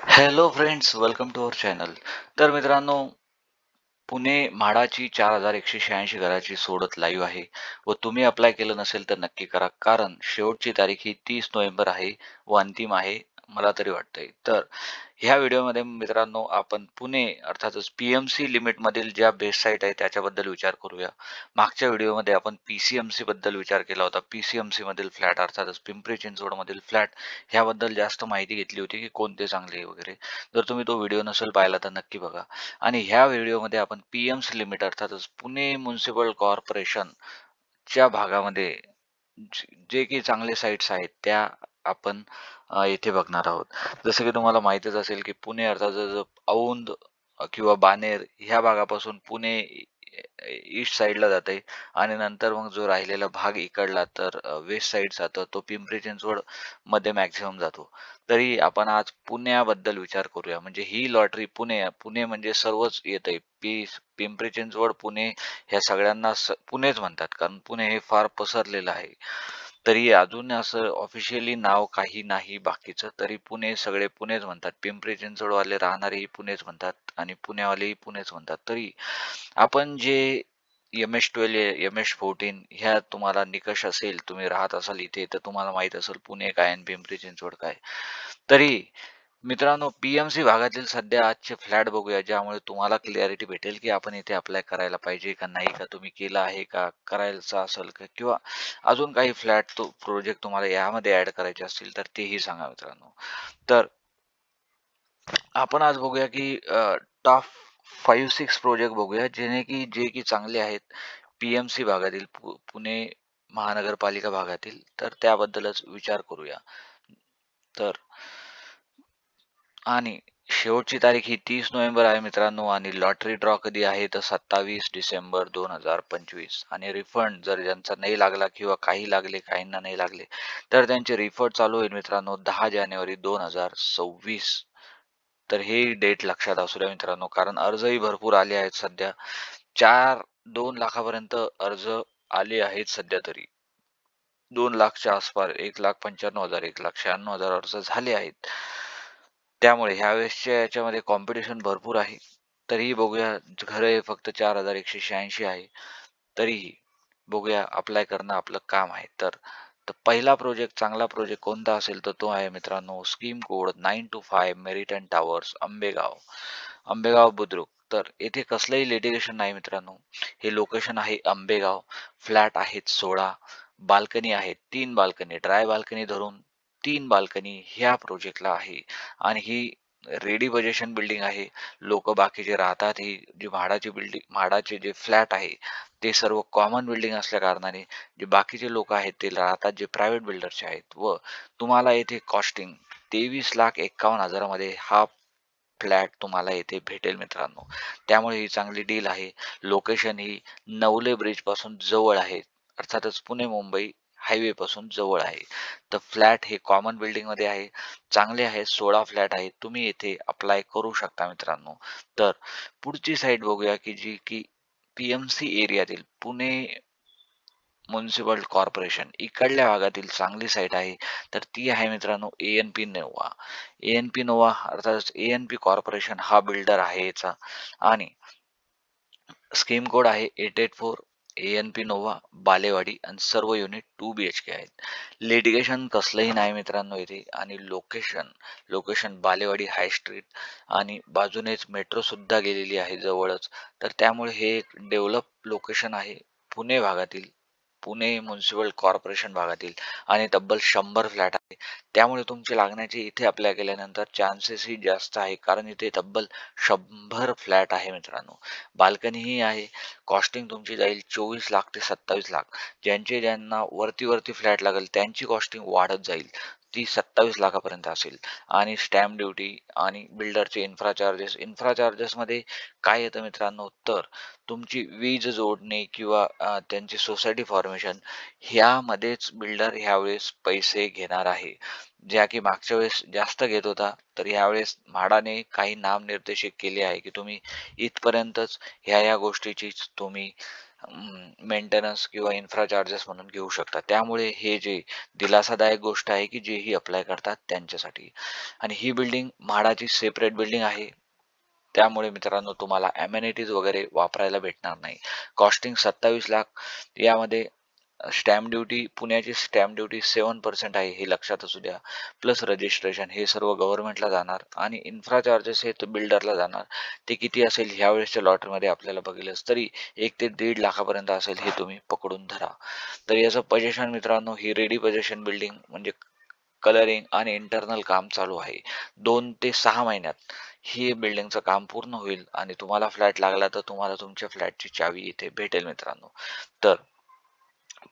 Hello friends, welcome to our channel. तर मित्रांनो, पुणे म्हाडाची 4186 घराची सोडत लाईव्ह आहे व तुम्ही अप्लाय केलं नसेल तर नक्की करा. कारण शेवटची तारीख ही 30 नोव्हेंबर आहे व अंतिम आहे, मला तरी वाटतंय. तर ह्या व्हिडिओमध्ये मित्रांनो आपण पुणे अर्थातच पी-एम-सी लिमिटमधील ज्या बेस्ट साईट आहे त्याच्याबद्दल विचार करूया. मागच्या व्हिडिओमध्ये आपण पी-सी-एम-सी बद्दल विचार केला होता. पी-सी-एम-सी मधील फ्लॅट अर्थातच पिंपरी चिंचवडमधील फ्लॅट ह्याबद्दल जास्त माहिती घेतली होती की कोणते चांगले वगैरे. जर तुम्ही तो व्हिडिओ नसेल पाहिला तर नक्की बघा. आणि ह्या व्हिडिओमध्ये आपण पी-एम-सी लिमिट अर्थातच पुणे म्युनिसिपल कॉर्पोरेशनच्या भागामध्ये जे की चांगले साईट्स आहेत त्या आपण येथे बघणार आहोत. जसं की तुम्हाला माहीतच असेल की पुणे अर्थातच औंध किंवा बाणेर ह्या भागापासून पुणे ईस्ट साईडला जाते आणि नंतर मग जो राहिलेला भाग इकडला तर वेस्ट साईड जातो, तो पिंपरी चिंचवड मध्ये मॅक्झिमम जातो. तरी आपण आज पुण्याबद्दल विचार करूया. म्हणजे ही लॉटरी पुणे, पुणे म्हणजे सर्वच येतंय. पिंपरी चिंचवड, पुणे ह्या सगळ्यांना पुणेच म्हणतात. कारण पुणे हे फार पसरलेलं आहे. तरी अजून असं ऑफिशियली नाव काही नाही बाकीचं. तरी पुणे सगळे पुणेच म्हणतात. पिंपरी चिंचवडवाले राहणारेही पुणेच म्हणतात आणि पुणेवालेही पुणेच म्हणतात. तरी आपण जे एम-एच-12, एम-एच-14 ह्या तुम्हाला निकष असेल, तुम्ही राहत असाल इथे, तर तुम्हाला माहीत असेल पुणे काय आणि पिंपरी चिंचवड काय. तरी मित्रांनो, पी-एम-सी भागातील सध्या आजचे फ्लॅट बघूया, ज्यामुळे तुम्हाला क्लॅरिटी भेटेल, की आपण इथे अप्लाय करायला पाहिजे का नाही का? तुम्ही केला आहे का? करायचा असेल का? किंवा अजून काही फ्लॅट तो प्रोजेक्ट तुम्हाला यामध्ये ॲड करायचे असतील, तर तेही सांगा मित्रांनो. तर आपण आज बघूया की टॉप 5-6 प्रोजेक्ट बघूया जे की चांगले आहेत पी-एम-सी भागातील पुणे महानगरपालिका भागातील. तर त्याबद्दलच विचार करूया. तर आणि शेवटची तारीख ही 30 नोव्हेंबर आहे मित्रांनो आणि लॉटरी ड्रॉ कधी आहे तर 27 डिसेंबर 2025 आणि रिफंड जर ज्यांचा नाही लागला किंवा काही लागले काहींना नाही लागले तर त्यांचे रिफंड चालू होईल मित्रांनो 10 जानेवारी 2026. तर हे डेट लक्षात असू द्या मित्रांनो, कारण अर्जही भरपूर आले आहेत सध्या. 2 लाखापर्यंत अर्ज आले आहेत सध्या तरी. 2 लाखच्या आसपास 1,95,000, 1,96,000 अर्ज झाले आहेत. त्यामुळे ह्यावेळेसच्या याच्यामध्ये कॉम्पिटिशन भरपूर आहे. तरीही बघूया, घरं हे फक्त 4,186 आहे. तरीही बघूया, अप्लाय करणं आपलं काम आहे. तर पहिला प्रोजेक्ट, चांगला प्रोजेक्ट कोणता असेल तर तो आहे मित्रांनो scheme code 925 Meriton Towers Ambegaon, Ambegaon Budruk. तर येथे कसलंही लिटिगेशन नाही मित्रांनो. हे लोकेशन आहे आंबेगाव. फ्लॅट आहेत 16, बाल्कनी आहेत 3 बाल्कनी, ड्राय बाल्कनी धरून 3 बाल्कनी ह्या प्रोजेक्टला आहे आणि ही रेडी पोझिशन बिल्डिंग आहे. लोक बाकीचे राहतात, ही जी म्हाडाची बिल्डिंग, म्हाडाचे जे फ्लॅट आहे ते सर्व कॉमन बिल्डिंग असल्या कारणाने जे बाकीचे लोक आहेत ते राहतात जे प्रायव्हेट बिल्डरचे आहेत. व तुम्हाला येथे कॉस्टिंग 23,51,000 मध्ये हा फ्लॅट तुम्हाला येथे भेटेल मित्रांनो. त्यामुळे ही चांगली डील आहे. लोकेशन ही नवले ब्रिज पासून जवळ आहे. अर्थातच पुणे मुंबई हायवे पासून जवळ आहे. तर फ्लॅट हे कॉमन बिल्डिंग मध्ये आहे. चांगले आहेत. 16 फ्लॅट आहेत. तुम्ही येथे अप्लाय करू शकता मित्रांनो. तर पुढची साईट बघूया की जी की पी-एम-सी एरियातील पुणे म्युनिसिपल कॉर्पोरेशन इकडल्या भागातील चांगली साईट आहे. तर ती आहे मित्रांनो ए-एन-पी नोवा. ए-एन-पी नोवा अर्थात ए-एन-पी कॉर्पोरेशन हा बिल्डर आहे याचा आणि स्कीम कोड आहे 884. ए-एन-पी नोवा बालेवाडी आणि सर्व युनिट 2 BHK आहेत. लिटिगेशन कसलंही नाही मित्रांनो इथे आणि लोकेशन, लोकेशन बालेवाडी हाय स्ट्रीट आणि बाजूनेच मेट्रो सुद्धा गेलेली आहे जवळच. तर त्यामुळे हे एक डेव्हलप लोकेशन आहे पुणे भागातील, पुणे म्युनिसिपल कॉर्पोरेशन भागातील आणि तब्बल 100 फ्लॅट आहे. त्यामुळे तुमचे लागण्याचे इथे अप्लाय केल्यानंतर चान्सेसही जास्त आहे, कारण इथे तब्बल 100 फ्लॅट आहे मित्रांनो. बाल्कनीही आहे. कॉस्टिंग तुमची जाईल 24 लाख ते 27 लाख. ज्यांना वरती फ्लॅट लागेल त्यांची कॉस्टिंग वाढत जाईल. ती 27 लाखापर्यंत असेल आणि स्टॅम्प ड्युटी आणि बिल्डरचे इन्फ्रा चार्जेसमध्ये काय येतं मित्रांनो, तर तुमची वीज जोडणे किंवा त्यांची सोसायटी फॉर्मेशन ह्यामध्येच बिल्डर ह्यावेळेस पैसे घेणार आहे. ज्या की मागच्या वेळेस जास्त घेत होता, तर यावेळेस म्हाडाने काही नामनिर्देशित केले आहे की तुम्ही इथपर्यंतच ह्या गोष्टीचीच तुम्ही मेंटेनन्स किंवा इन्फ्रा चार्जेस म्हणून घेऊ शकता. त्यामुळे हे जे दिलासादायक गोष्ट आहे की जेही अप्लाय करतात त्यांच्यासाठी. आणि ही बिल्डिंग म्हाडाची सेपरेट बिल्डिंग आहे. त्यामुळे मित्रांनो तुम्हाला अमेनिटीज वगैरे वापरायला भेटणार नाही. कॉस्टिंग 27 लाख, यामध्ये स्टॅम्प ड्युटी, पुण्याची स्टॅम्प ड्युटी 7% आहे, हे लक्षात असू द्या. प्लस रजिस्ट्रेशन हे सर्व गव्हर्नमेंटला जाणार आणि इन्फ्रा चार्जेस हे तर बिल्डरला जाणार. ते किती असेल ह्या वेळेसच्या लॉटरीमध्ये आपल्याला बघितलंच तरी 1 ते 1.5 लाखापर्यंत असेल, हे तुम्ही पकडून धरा. तर याचं पोझिशन मित्रांनो, ही रेडी पोझिशन बिल्डिंग म्हणजे कलरिंग आणि इंटरनल काम चालू आहे. 2 ते 6 महिन्यात ही बिल्डिंगचं काम पूर्ण होईल आणि तुम्हाला फ्लॅट लागला तर तुम्हाला तुमच्या फ्लॅटची चावी इथे भेटेल मित्रांनो. तर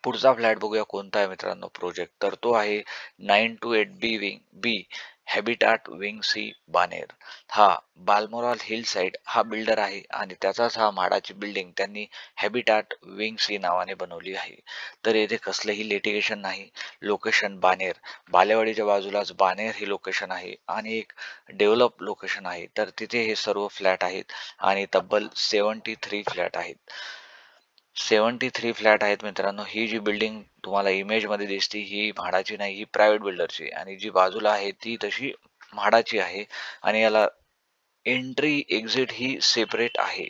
पुढचा फ्लॅट बघूया कोणता आहे मित्रांनो प्रोजेक्ट, तर तो आहे 928 बी हॅबिटाट विंग सी बानेर. हा बाल्मोरल हिल साइड हा बिल्डर आहे आणि त्याचाच हा म्हाडाची बिल्डिंग त्यांनी हॅबिटाट विंग सी नावाने बनवली आहे. तर येथे कसलंही लिटिगेशन नाही. लोकेशन बानेर, बालेवाडीच्या बाजूलाच बानेर हे लोकेशन आहे आणि एक डेव्हलप लोकेशन आहे. तर तिथे हे सर्व फ्लॅट आहेत आणि तब्बल 73 फ्लॅट आहेत. 73 फ्लॅट आहेत मित्रांनो. ही जी बिल्डिंग तुम्हाला इमेजमध्ये दिसते ही म्हाडाची नाही, ही प्रायव्हेट बिल्डरची, आणि जी बाजूला आहे ती तशी म्हाडाची आहे आणि याला एंट्री एक्झिट ही सेपरेट आहे.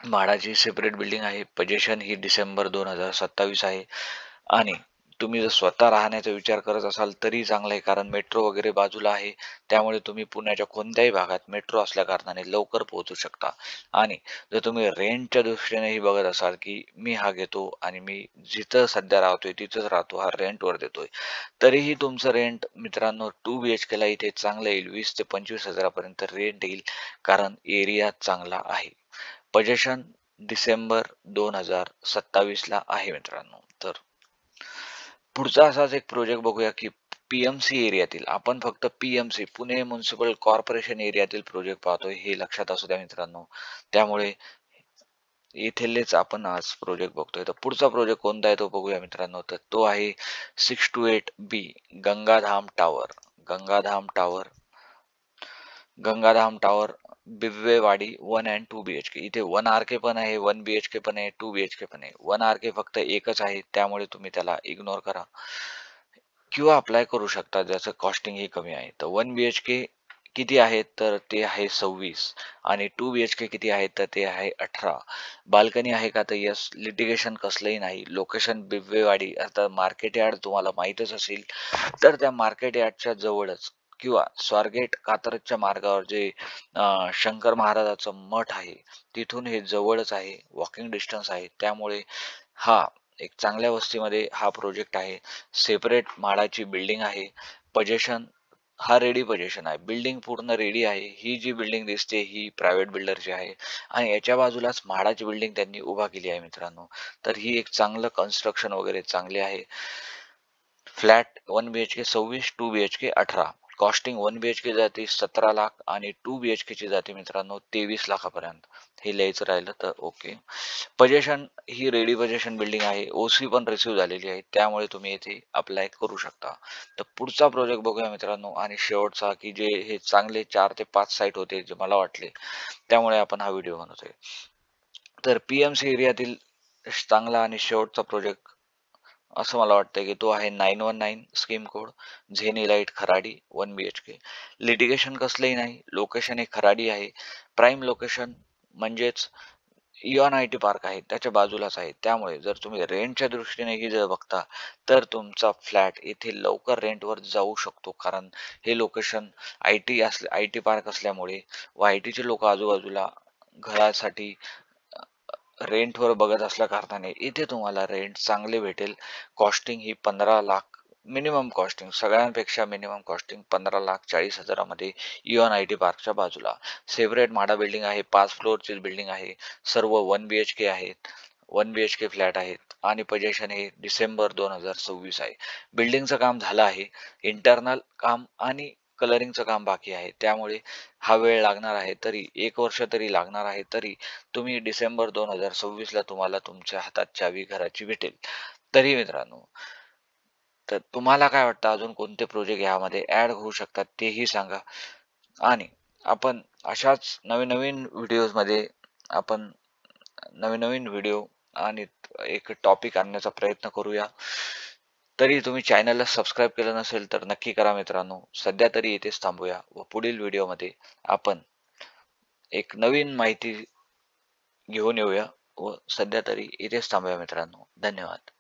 म्हाडाची सेपरेट बिल्डिंग आहे. पोझिशन ही डिसेंबर 2027 आहे आणि तुम्ही जर स्वतः राहण्याचा विचार करत असाल तरी चांगलं आहे, कारण मेट्रो वगैरे बाजूला आहे. त्यामुळे तुम्ही पुण्याच्या कोणत्याही भागात मेट्रो असल्या कारणाने लवकर पोहोचू शकता. आणि जर तुम्ही रेंटच्या दृष्टीनेही बघत असाल की मी हा घेतो आणि मी जिथं सध्या राहतोय तिथंच राहतो, हा रेंटवर देतोय, तरीही तुमचं रेंट मित्रांनो 2 BHK ला इथे चांगलं येईल. 20 ते 25 हजारापर्यंत रेंट येईल, कारण एरिया चांगला आहे. पोझिशन डिसेंबर 2027 ला आहे मित्रांनो. तर पुढचा असाच एक प्रोजेक्ट बघूया की पीएमसी एरियातील, आपण फक्त पीएमसी पुणे म्युन्सिपल कॉर्पोरेशन एरियातील प्रोजेक्ट पाहतोय, हे लक्षात असू द्या मित्रांनो. त्यामुळे इथलेच आपण आज प्रोजेक्ट बघतोय. तर पुढचा प्रोजेक्ट कोणता आहे तो बघूया मित्रांनो. तर तो आहे 628 B Gangadham tower. Gangadham tower, Gangadham tower Bibwewadi 1 and 2 BHK. इथे 1 RK पण आहे, 1 BHK पण आहे, 2 BHK पण आहे. 1 RK फक्त एकच आहे, त्यामुळे तुम्ही त्याला इग्नोर करा किंवा अप्लाय करू शकता, ज्याचं कॉस्टिंग ही कमी आहे. तर 1 BHK किती आहेत तर ते आहे 26 आणि 2 BHK किती आहेत तर ते आहे 18. बाल्कनी आहे का तर यस. लिटिगेशन कसलंही नाही. लोकेशन बिब्वेवाडी, आता मार्केट यार्ड तुम्हाला माहीतच असेल, तर त्या मार्केट यार्डच्या जवळच किंवा स्वारगेट कात्रजच्या मार्गावर जे शंकर महाराजाचं मठ आहे तिथून हे जवळच आहे, वॉकिंग डिस्टन्स आहे. त्यामुळे हा एक चांगल्या वस्तीमध्ये हा प्रोजेक्ट आहे. सेपरेट म्हाडाची बिल्डिंग आहे. पोझिशन हा रेडी पोझिशन आहे. बिल्डिंग पूर्ण रेडी आहे. ही जी बिल्डिंग दिसते ही प्रायव्हेट बिल्डरची आहे आणि याच्या बाजूलाच म्हाडाची बिल्डिंग त्यांनी उभा केली आहे मित्रांनो. तर ही एक चांगलं कन्स्ट्रक्शन वगैरे चांगले आहे. Flat 1 BHK 26, 2 BHK 18. Costing 1 BHK जाते 17 लाख आणि 2 BHK ची जाते मित्रांनो 23 लाखापर्यंत. हे लिहायचं राहिलं तर ओके. पोझिशन ही रेडी पोझिशन बिल्डिंग आहे. ओसी पण रिसीव्ह झालेली आहे, त्यामुळे तुम्ही येथे अप्लाय करू शकता. तर पुढचा प्रोजेक्ट बघूया मित्रांनो आणि शेवटचा, की जे हे चांगले 4 ते 5 साईट होते जे मला वाटले, त्यामुळे आपण हा व्हिडिओ बनवतोय. तर पीएमसी एरियातील चांगला आणि शेवटचा प्रोजेक्ट असं मला वाटतं की तो आहे 919 scheme code Zenilite Kharadi 1 BHK. Litigation कसलंही नाही. लोकेशन हे खराडी आहे. प्राईम लोकेशन म्हणजेच इऑन IT पार्क आहे त्याच्या बाजूलाच आहे. त्यामुळे जर तुम्ही रेंटच्या दृष्टीनेही जर बघता तर तुमचा फ्लॅट येथे लवकर रेंटवर जाऊ शकतो, कारण हे लोकेशन IT पार्क असल्यामुळे व IT चे लोक आजूबाजूला घरासाठी रेंटवर बघत असल्या कारणाने इथे तुम्हाला रेंट चांगले भेटेल. कॉस्टिंग ही 15 लाख मिनिमम कॉस्टिंग, सगळ्यांपेक्षा मिनिमम कॉस्टिंग 15,40,000 इऑन IT पार्कच्या बाजूला. सेपरेट म्हाडा बिल्डिंग आहे. 5 फ्लोअरची बिल्डिंग आहे. सर्व 1 BHK आहेत. 1 BHK फ्लॅट आहेत आणि पोझिशन हे डिसेंबर 2026 आहे. बिल्डिंगचं काम झालं आहे. इंटरनल काम आणि कलरिंगचं काम बाकी आहे. त्यामुळे हा वेळ लागणार आहे, तरी 1 वर्ष तरी लागणार आहे. तरी तुम्ही डिसेंबर 2026 ला तुम्हाला तुमच्या हातात चावी घराची भेटेल. तरी मित्रांनो, तर तुम्हाला काय वाटतं अजून कोणते प्रोजेक्ट यामध्ये ऍड होऊ शकतात तेही सांगा. आणि आपण अशाच नवीन नवीन व्हिडिओज मध्ये आपण नवीन नवीन व्हिडिओ आणि एक टॉपिक आणण्याचा प्रयत्न करूया. तरी तुम्ही चॅनलला सबस्क्राईब केलं नसेल तर नक्की करा मित्रांनो. सध्या तरी इथेच थांबूया व पुढील व्हिडिओमध्ये आपण एक नवीन माहिती घेऊन येऊया व सध्या तरी इथेच थांबूया मित्रांनो. धन्यवाद.